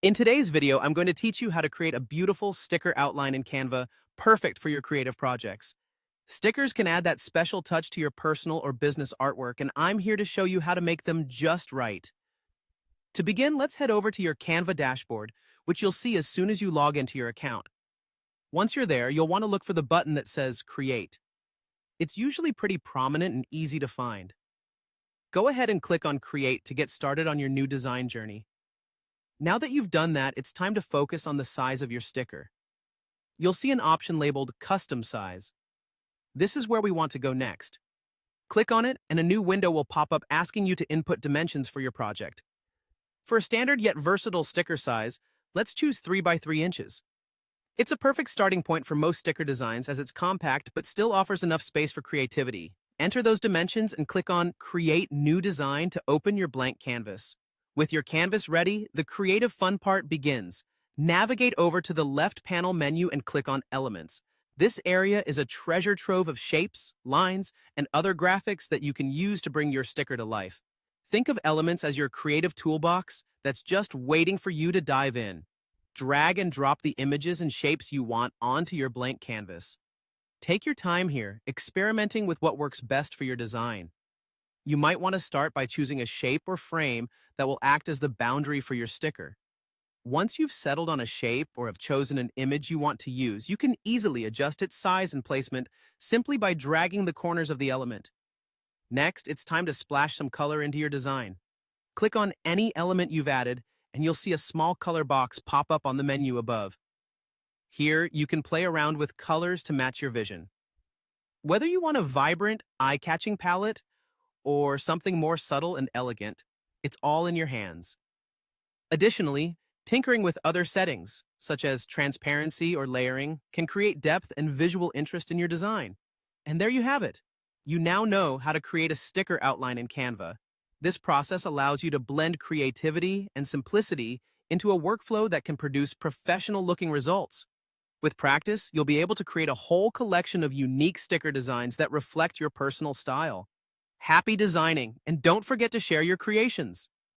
In today's video, I'm going to teach you how to create a beautiful sticker outline in Canva, perfect for your creative projects. Stickers can add that special touch to your personal or business artwork, and I'm here to show you how to make them just right. To begin, let's head over to your Canva dashboard, which you'll see as soon as you log into your account. Once you're there, you'll want to look for the button that says Create. It's usually pretty prominent and easy to find. Go ahead and click on Create to get started on your new design journey. Now that you've done that, it's time to focus on the size of your sticker. You'll see an option labeled Custom Size. This is where we want to go next. Click on it, and a new window will pop up asking you to input dimensions for your project. For a standard yet versatile sticker size, let's choose 3 by 3 inches. It's a perfect starting point for most sticker designs as it's compact but still offers enough space for creativity. Enter those dimensions and click on Create New Design to open your blank canvas. With your canvas ready, the creative fun part begins. Navigate over to the left panel menu and click on Elements. This area is a treasure trove of shapes, lines, and other graphics that you can use to bring your sticker to life. Think of Elements as your creative toolbox that's just waiting for you to dive in. Drag and drop the images and shapes you want onto your blank canvas. Take your time here, experimenting with what works best for your design. You might want to start by choosing a shape or frame that will act as the boundary for your sticker. Once you've settled on a shape or have chosen an image you want to use, you can easily adjust its size and placement simply by dragging the corners of the element. Next, it's time to splash some color into your design. Click on any element you've added, and you'll see a small color box pop up on the menu above. Here, you can play around with colors to match your vision. Whether you want a vibrant, eye-catching palette or something more subtle and elegant, it's all in your hands. Additionally, tinkering with other settings, such as transparency or layering, can create depth and visual interest in your design. And there you have it. You now know how to create a sticker outline in Canva. This process allows you to blend creativity and simplicity into a workflow that can produce professional-looking results. With practice, you'll be able to create a whole collection of unique sticker designs that reflect your personal style. Happy designing, and don't forget to share your creations.